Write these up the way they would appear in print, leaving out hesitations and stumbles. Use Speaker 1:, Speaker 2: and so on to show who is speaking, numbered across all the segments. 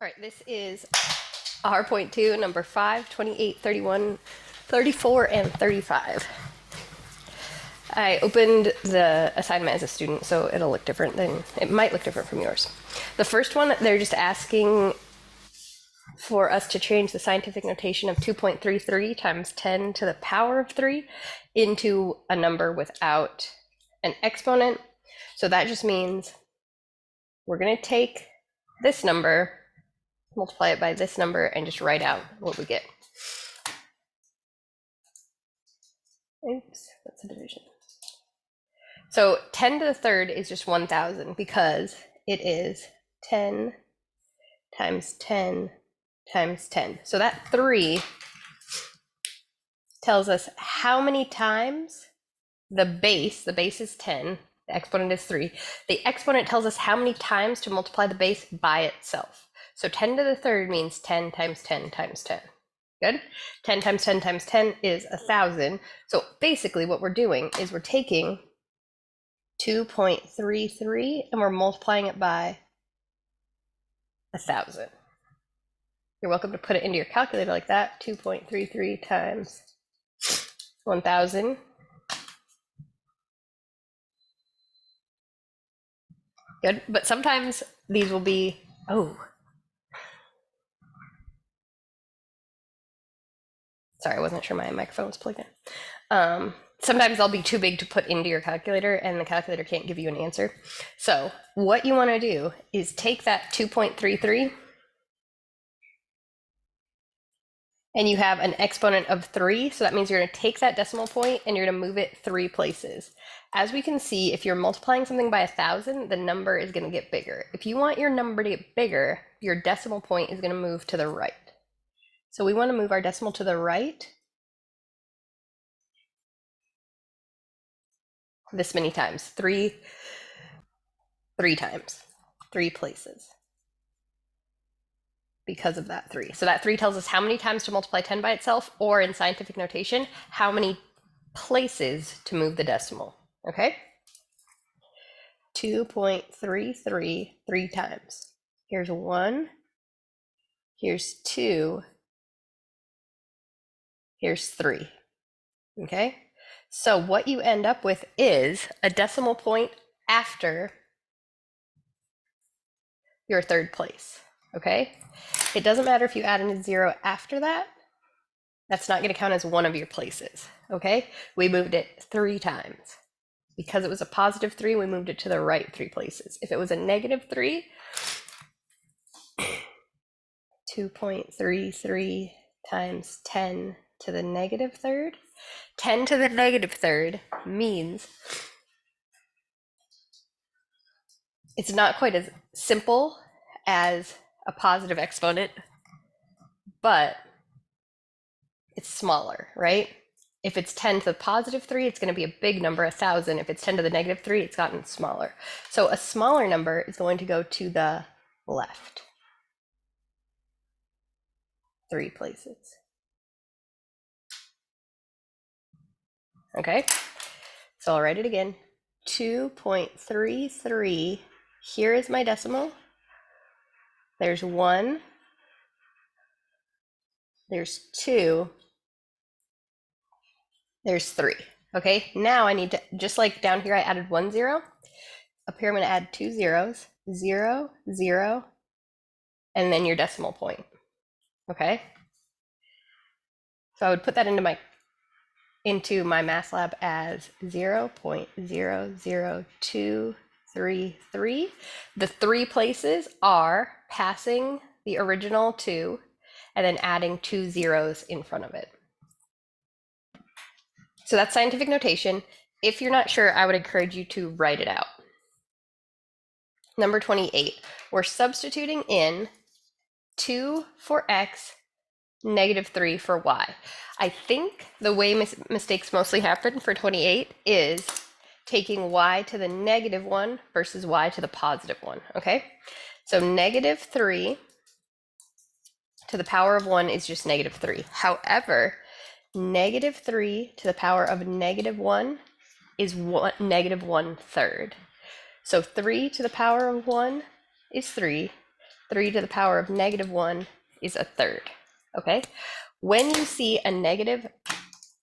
Speaker 1: All right, this is R.2, number 5, 28, 31, 34, and 35. I opened the assignment as a student, so it'll look different than, it might look different from yours. The first one, they're just asking for us to change the scientific notation of 2.33 times 10 to the power of 3 into a number without an exponent. So that just means we're going to take this number, multiply it by this number, and just write out what we get. Oops, that's a division. So 10 to the third is just 1,000 because it is 10 times 10 times 10. So that 3 tells us how many times the base is 10, the exponent is 3. The exponent tells us how many times to multiply the base by itself. So 10 to the third means 10 times 10 times 10. Good? 10 times 10 times 10 is 1,000. So basically what we're doing is we're taking 2.33 and we're multiplying it by 1,000. You're welcome to put it into your calculator like that. 2.33 times 1,000. Good, but sometimes these will be, sorry, I wasn't sure my microphone was plugged in. Sometimes they'll be too big to put into your calculator and the calculator can't give you an answer. So what you want to do is take that 2.33 and you have an exponent of 3. So that means you're going to take that decimal point and you're going to move it 3 places. As we can see, if you're multiplying something by 1,000, the number is going to get bigger. If you want your number to get bigger, your decimal point is going to move to the right. So we want to move our decimal to the right this many times, three times, 3 places because of that 3. So that 3 tells us how many times to multiply 10 by itself, or in scientific notation, how many places to move the decimal, okay? 2.33 3 times. Here's 1, here's 2, here's 3, okay? So what you end up with is a decimal point after your third place, okay? It doesn't matter if you add in a 0 after that. That's not going to count as one of your places, okay? We moved it 3 times. Because it was a positive 3, we moved it to the right 3 places. If it was a negative 3, 2.33 times 10 to the negative third. 10 to the negative third means it's not quite as simple as a positive exponent, but it's smaller, right? If it's 10 to the positive 3, it's going to be a big number, 1,000. If it's 10 to the negative 3, it's gotten smaller. So a smaller number is going to go to the left 3 places. Okay, so I'll write it again. 2.33. Here is my decimal. There's 1. There's 2. There's 3. Okay, now I need to, just like down here I added 1 0, up here I'm going to add 2 zeros, 0, 0, and then your decimal point. Okay, so I would put that into my math lab as 0.00233. The 3 places are passing the original 2 and then adding 2 zeros in front of it. So that's scientific notation. If you're not sure, I would encourage you to write it out. Number 28, we're substituting in 2 for x, negative 3 for y. I think the way mistakes mostly happen for 28 is taking y to the negative 1 versus y to the positive 1, okay? So negative 3 to the power of 1 is just negative 3. However, negative 3 to the power of negative 1 is negative 1/3. So 3 to the power of 1 is 3. 3 to the power of negative 1 is a third, okay? When you see a negative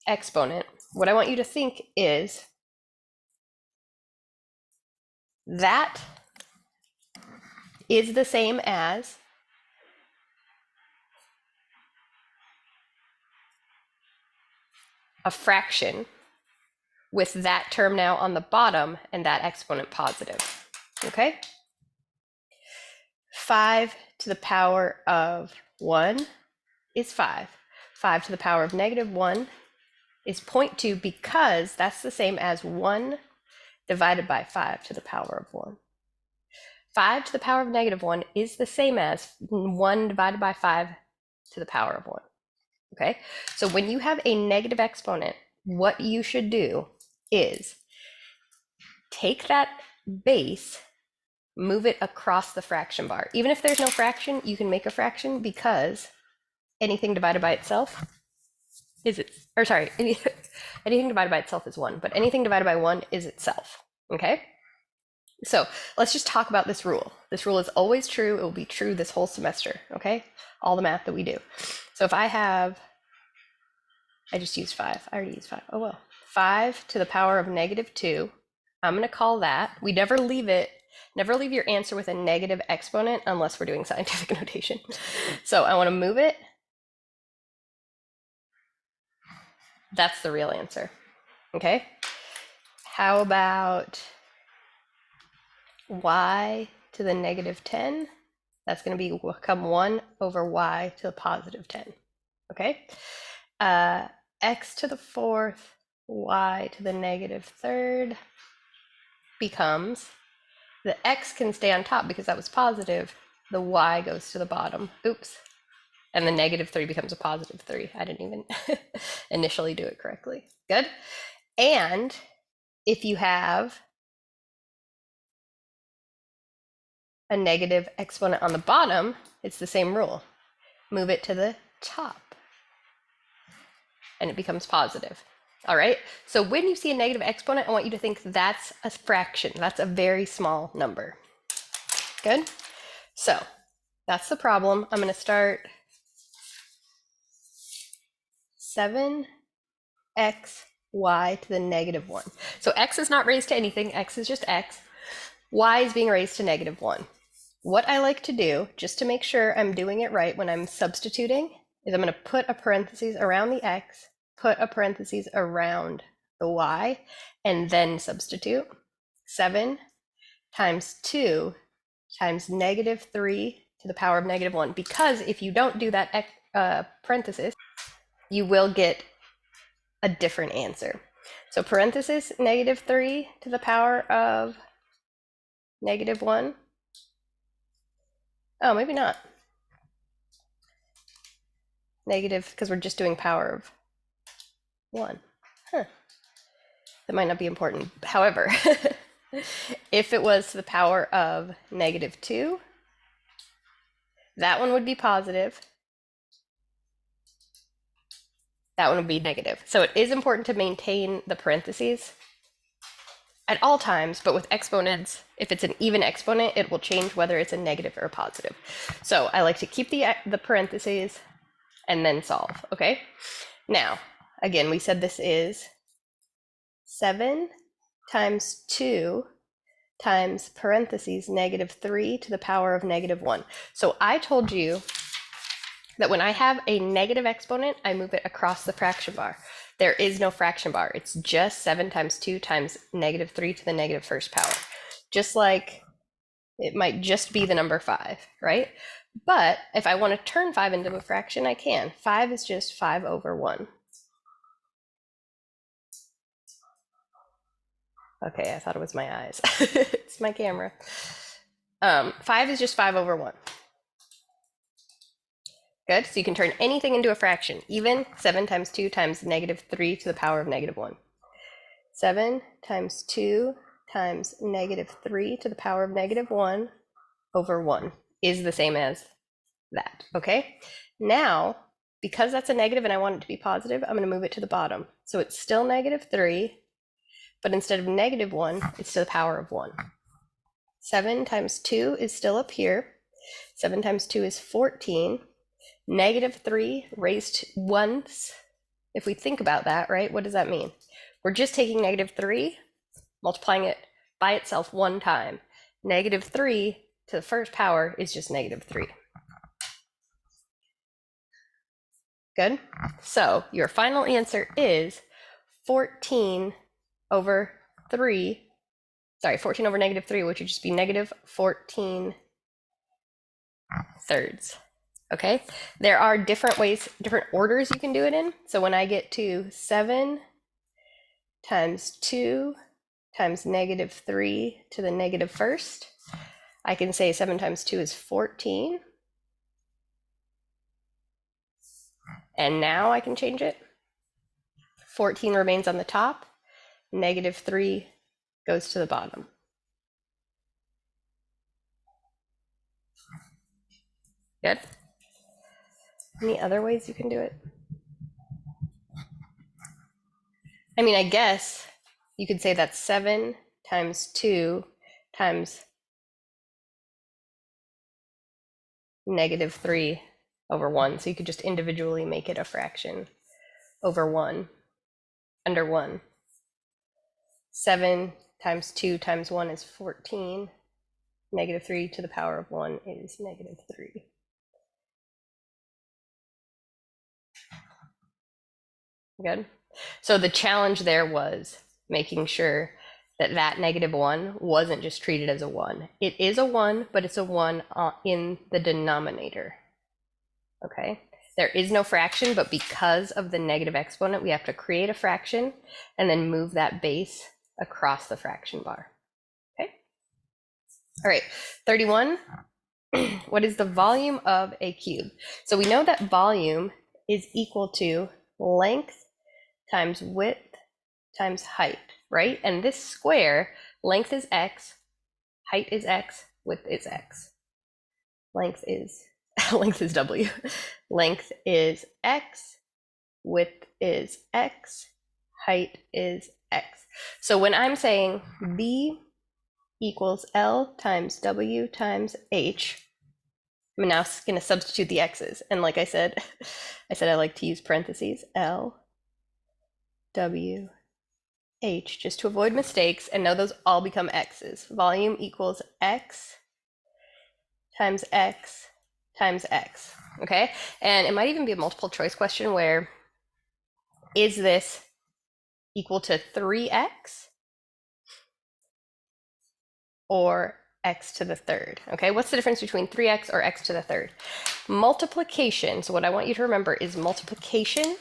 Speaker 1: exponent, what I want you to think is that is the same as a fraction with that term now on the bottom and that exponent positive, okay? 5 to the power of 1 is 5. 5 to the power of negative 1 is 0.2 because that's the same as 1 divided by 5 to the power of 1. 5 to the power of negative 1 is the same as 1 divided by 5 to the power of 1. Okay, so when you have a negative exponent, what you should do is take that base, move it across the fraction bar. Even if there's no fraction, you can make a fraction because anything divided by itself is it, or sorry, anything divided by itself is 1, but anything divided by 1 is itself. Okay, so let's just talk about this rule. This rule is always true. It will be true this whole semester. Okay, all the math that we do. So if I have, I just used 5. I already used 5. Oh well. 5 to the power of negative 2. I'm going to call that. We never leave your answer with a negative exponent unless we're doing scientific notation. So I want to move it. That's the real answer. Okay. How about y to the negative 10? That's going to become 1 over y to the positive 10. Okay. X to the 4th, y to the negative 3rd becomes, the x can stay on top because that was positive, the y goes to the bottom. Oops. And the negative 3 becomes a positive 3. I didn't even initially do it correctly. Good. And if you have a negative exponent on the bottom, it's the same rule. Move it to the top and it becomes positive. All right, so when you see a negative exponent, I want you to think that's a fraction. That's a very small number. Good? So that's the problem. I'm going to start 7x y to the negative 1. So x is not raised to anything. X is just x. Y is being raised to negative 1. What I like to do, just to make sure I'm doing it right when I'm substituting, is I'm going to put a parentheses around the x, put a parentheses around the y, and then substitute. 7 times 2 times negative 3 to the power of negative 1. Because if you don't do that parenthesis, you will get a different answer. So parenthesis negative 3 to the power of negative 1. Oh, maybe not. Negative, because we're just doing power of 1. Huh. That might not be important. However, if it was to the power of negative 2, that one would be positive. That one would be negative. So it is important to maintain the parentheses at all times, but with exponents, if it's an even exponent, it will change whether it's a negative or a positive. So I like to keep the parentheses and then solve, okay? Now, again, we said this is 7 times 2 times parentheses negative 3 to the power of negative 1. So I told you that when I have a negative exponent, I move it across the fraction bar. There is no fraction bar. It's just 7 times 2 times negative 3 to the negative first power. Just like it might just be the number 5, right? But if I want to turn 5 into a fraction, I can. 5 is just 5 over 1. Okay, I thought it was my eyes. It's my camera. 5 is just 5 over 1. Good, so you can turn anything into a fraction. Even 7 times 2 times negative 3 to the power of negative 1. 7 times 2 times negative 3 to the power of negative 1 over 1 is the same as that, okay? Now, because that's a negative and I want it to be positive, I'm going to move it to the bottom. So it's still negative 3, but instead of negative 1, it's to the power of 1. 7 times 2 is still up here. 7 times 2 is 14. Negative 3 raised once. If we think about that, right, what does that mean? We're just taking negative 3, multiplying it by itself one time. Negative 3 to the first power is just negative 3. Good? So your final answer is 14 over 3. Sorry, 14 over negative 3, which would just be negative 14 thirds. Okay? There are different ways, different orders you can do it in. So when I get to 7 times 2 times negative 3 to the negative first, I can say 7 times 2 is 14. And now I can change it. 14 remains on the top. Negative 3 goes to the bottom. Good? Any other ways you can do it? I mean, I guess you could say that's 7 times 2 times negative 3 over 1. So you could just individually make it a fraction over 1, under 1. 7 times 2 times 1 is 14. Negative 3 to the power of 1 is negative 3. Good? So the challenge there was making sure that that negative 1 wasn't just treated as a 1. It is a 1, but it's a 1 in the denominator. Okay? There is no fraction, but because of the negative exponent, we have to create a fraction and then move that base across the fraction bar. Okay? All right, 31. What is the volume of a cube? So we know that volume is equal to length times width times height, right? And this square, length is x, height is x, width is x. Length is w. Length is x, width is x, height is x. So when I'm saying b equals L times W times H, I'm now going to substitute the x's. And like I said I like to use parentheses, L, W, H, just to avoid mistakes, and now those all become x's. Volume equals x times x times x, okay? And it might even be a multiple choice question where, is this equal to 3x or x to the third? Okay, what's the difference between 3x or x to the third? Multiplication, so what I want you to remember is multiplication.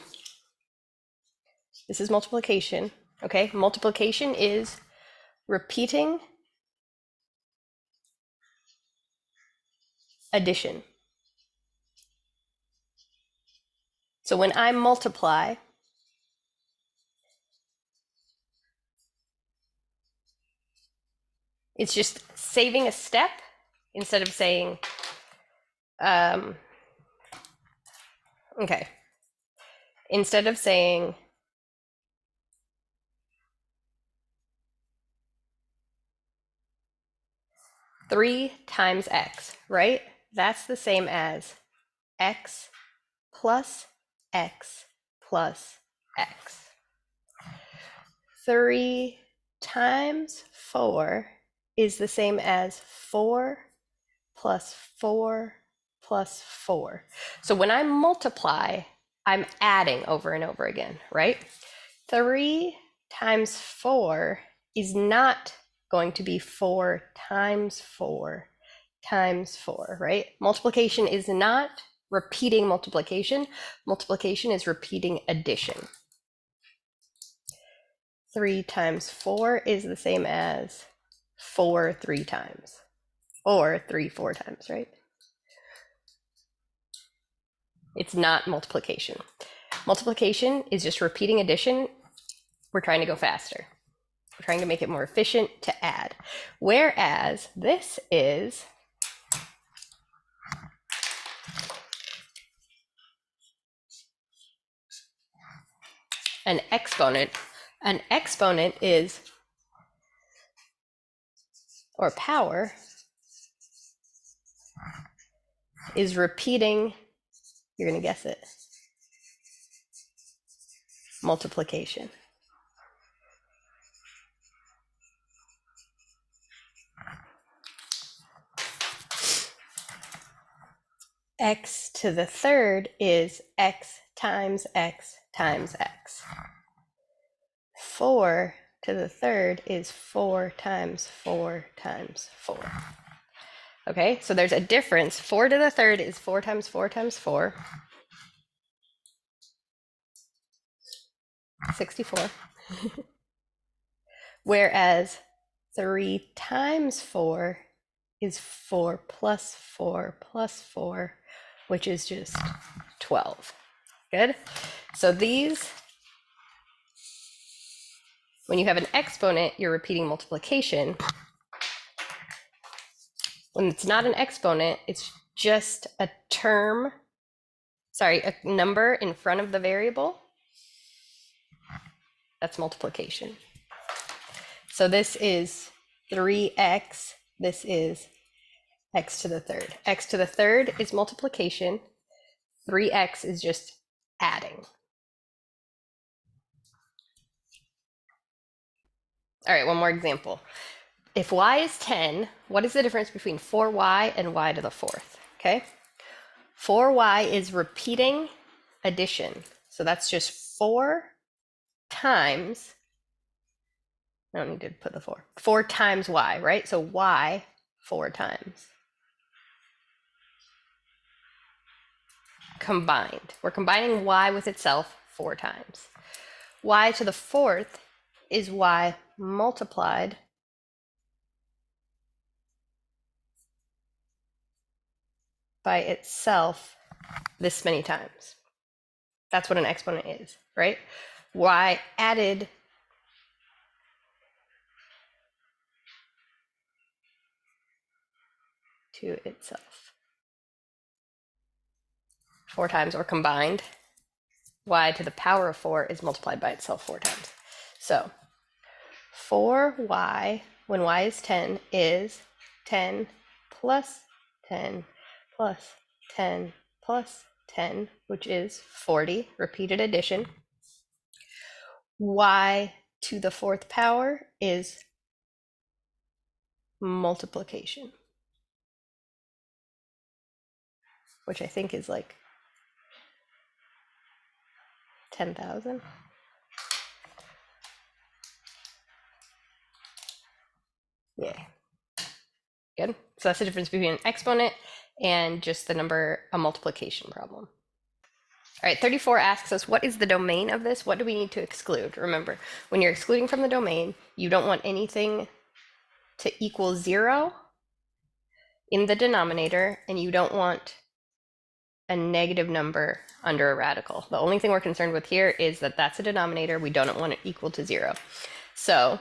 Speaker 1: This is multiplication, okay? Multiplication is repeating addition. So when I multiply, it's just saving a step instead of saying, okay, instead of saying 3 times x, right? That's the same as x plus x plus x. 3 times 4 is the same as 4 plus 4 plus 4. So when I multiply, I'm adding over and over again, right? 3 times 4 is not going to be 4 times 4 times 4, right? Multiplication is not repeating multiplication. Multiplication is repeating addition. 3 times 4 is the same as 4 3 times, or 3 4 times, right? It's not multiplication. Multiplication is just repeating addition. We're trying to go faster. We're trying to make it more efficient to add. Whereas this is an exponent. An exponent is, or power, is repeating, you're going to guess it, multiplication. X to the third is x times x times x. 4 to the third is 4 times 4 times 4. Okay, so there's a difference. 4 to the third is 4 times 4 times 4. 64. Whereas 3 times 4 is 4 plus 4 plus 4, which is just 12. Good? So these, when you have an exponent, you're repeating multiplication. When it's not an exponent, it's just a term, sorry, a number in front of the variable. That's multiplication. So this is 3x, this is x to the third. X to the third is multiplication. 3x is just adding. All right, one more example. If y is 10, what is the difference between 4y and y to the fourth? Okay, 4y is repeating addition. So that's just 4 times, I don't need to put the 4. 4 times y, right? So y 4 times. Combined. We're combining y with itself 4 times. Y to the fourth is y multiplied by itself this many times. That's what an exponent is, right? Y added to itself 4 times, or combined. Y to the power of 4 is multiplied by itself 4 times. So 4y, when y is 10, is 10 plus 10 plus 10 plus 10, which is 40, repeated addition. Y to the fourth power is multiplication, which I think is like 10,000. Yeah. Good. So that's the difference between an exponent and just the number, a multiplication problem. All right, 34 asks us, what is the domain of this? What do we need to exclude? Remember, when you're excluding from the domain, you don't want anything to equal 0 in the denominator, and you don't want a negative number under a radical. The only thing we're concerned with here is that that's a denominator. We don't want it equal to 0. So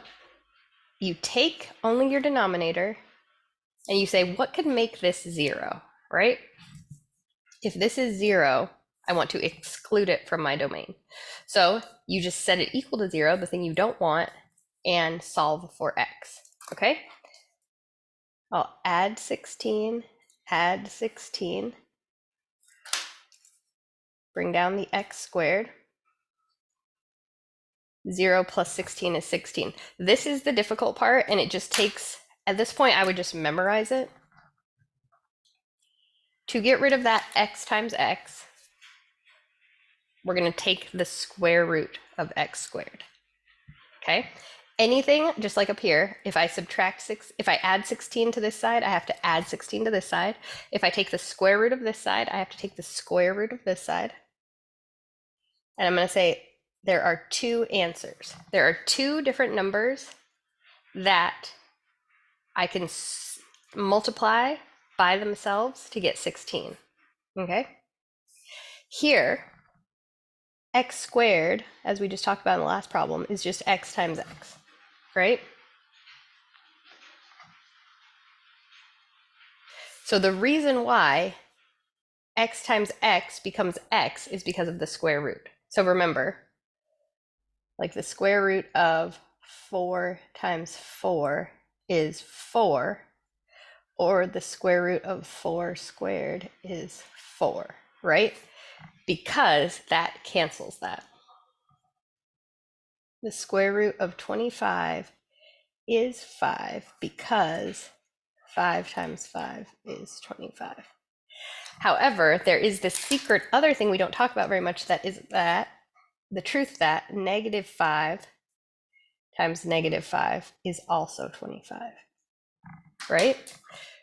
Speaker 1: you take only your denominator and you say, what could make this 0, right? If this is 0, I want to exclude it from my domain. So you just set it equal to 0, the thing you don't want, and solve for x, okay? I'll add 16, bring down the x squared. 0 plus 16 is 16. This is the difficult part, and it just takes, at this point, I would just memorize it. To get rid of that x times x, we're going to take the square root of x squared. Okay? Anything, just like up here, if I add 16 to this side, I have to add 16 to this side. If I take the square root of this side, I have to take the square root of this side. And I'm going to say there are 2 answers. There are 2 different numbers that I can multiply by themselves to get 16. Okay? Here, x squared, as we just talked about in the last problem, is just x times x, right? So the reason why x times x becomes x is because of the square root. So remember, like the square root of 4 times 4 is 4. or the square root of 4 squared is 4, right? Because that cancels that. The square root of 25 is 5 because 5 times 5 is 25. However, there is this secret other thing we don't talk about very much, that is that the truth that negative 5 times negative 5 is also 25, right?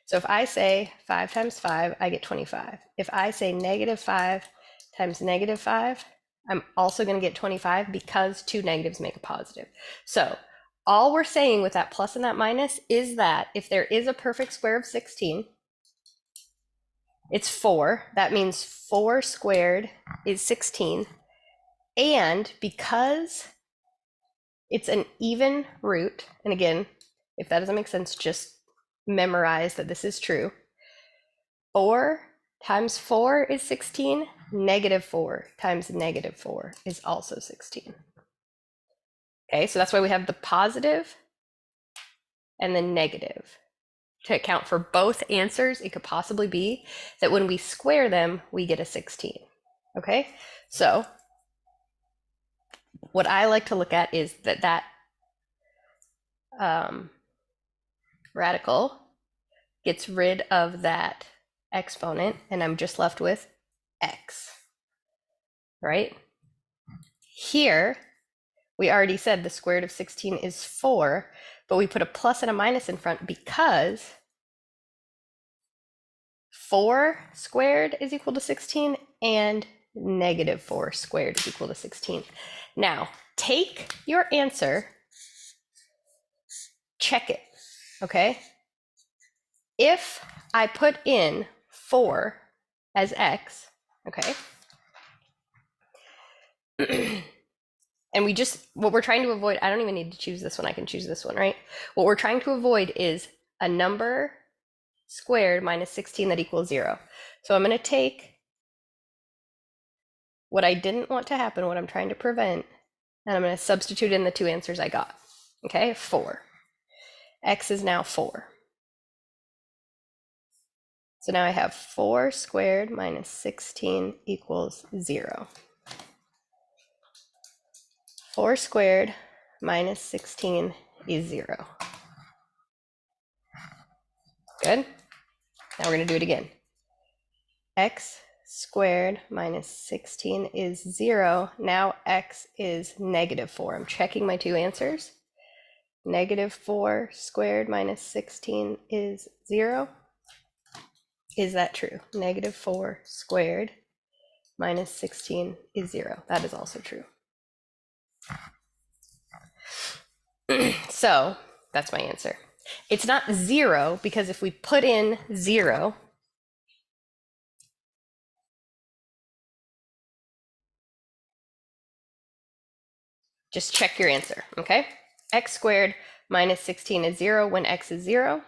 Speaker 1: So if I say 5 times 5, I get 25. If I say negative 5 times negative 5, I'm also going to get 25 because two negatives make a positive. So all we're saying with that plus and that minus is that if there is a perfect square of 16, it's 4. That means 4 squared is 16. And because it's an even root, and again, if that doesn't make sense, just memorize that this is true. 4 times 4 is 16. Negative 4 times negative 4 is also 16. Okay, so that's why we have the positive and the negative. To account for both answers, it could possibly be that when we square them, we get a 16. Okay, so what I like to look at is that radical gets rid of that exponent, and I'm just left with x, right? Here, we already said the square root of 16 is 4, but we put a plus and a minus in front because 4 squared is equal to 16 and negative 4 squared is equal to 16. Now, take your answer, check it, okay? If I put in 4 as x, okay? And we just, what we're trying to avoid, I don't even need to choose this one, I can choose this one, right? What we're trying to avoid is a number squared minus 16 that equals 0. So I'm going to take what I didn't want to happen, what I'm trying to prevent, and I'm going to substitute in the two answers I got. Okay, 4. X is now 4. So now I have 4 squared minus 16 equals 0. 4 squared minus 16 is 0. Good. Now we're going to do it again. X squared minus 16 is 0. Now x is negative 4. I'm checking my two answers. Negative 4 squared minus 16 is 0. Is that true? Negative 4 squared minus 16 is 0. That is also true. So that's my answer. It's not 0 because if we put in 0, just check your answer, okay? X squared minus 16 is 0 when x is 0.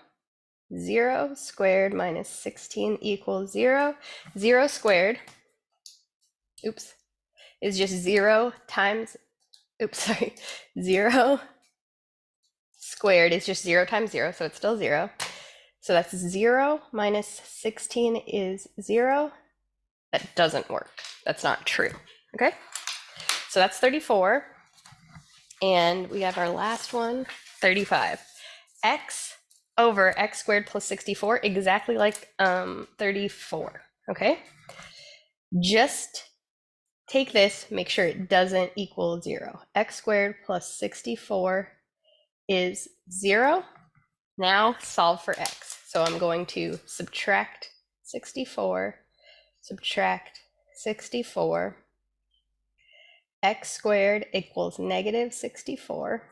Speaker 1: 0 squared minus 16 equals 0. 0 squared, oops, is just 0 times, 0 squared is just 0 times 0, so it's still 0. So that's 0 minus 16 is 0. That doesn't work. That's not true, okay? So that's 34. And we have our last one, 35. X over x squared plus 64, exactly like 34, okay? Just take this, make sure it doesn't equal 0. X squared plus 64 is 0. Now solve for x. So I'm going to subtract 64, subtract 64. X squared equals negative 64.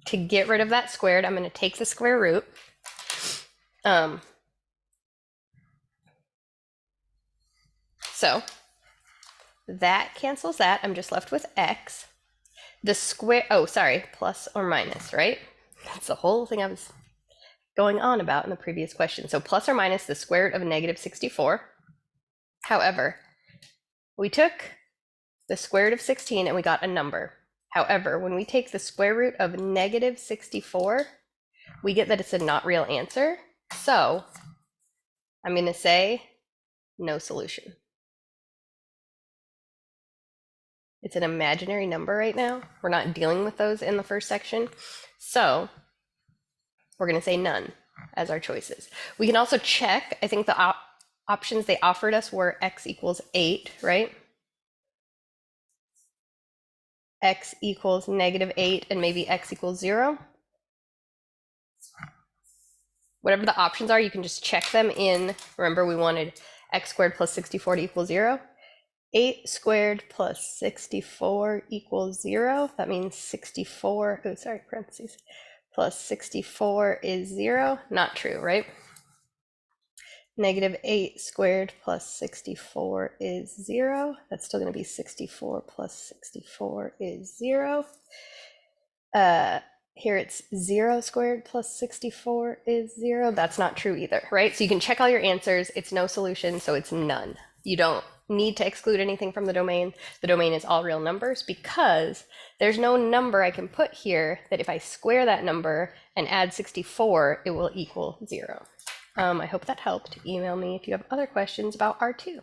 Speaker 1: To get rid of that squared, I'm going to take the square root. So that cancels that. I'm just left with x. The square, oh, sorry, plus or minus, right? That's the whole thing I was going on about in the previous question. So plus or minus the square root of negative 64. However, we took the square root of 16 and we got a number. However, when we take the square root of negative 64, we get that it's a not real answer. So I'm going to say no solution. It's an imaginary number right now. We're not dealing with those in the first section. So we're going to say none as our choices. We can also check. I think the options they offered us were x equals 8, right? X equals negative 8 and maybe x equals 0. Whatever the options are, you can just check them in. Remember, we wanted x squared plus 64 to equal 0. 8 squared plus 64 equals 0. That means 64, oh, sorry, parentheses, plus 64 is 0. Not true, right? Negative 8 squared plus 64 is 0. That's still going to be 64 plus 64 is 0. Here it's 0 squared plus 64 is 0. That's not true either, right? So you can check all your answers. It's no solution, so it's none. You don't need to exclude anything from the domain. The domain is all real numbers because there's no number I can put here that if I square that number and add 64, it will equal 0. I hope that helped. Email me if you have other questions about R2.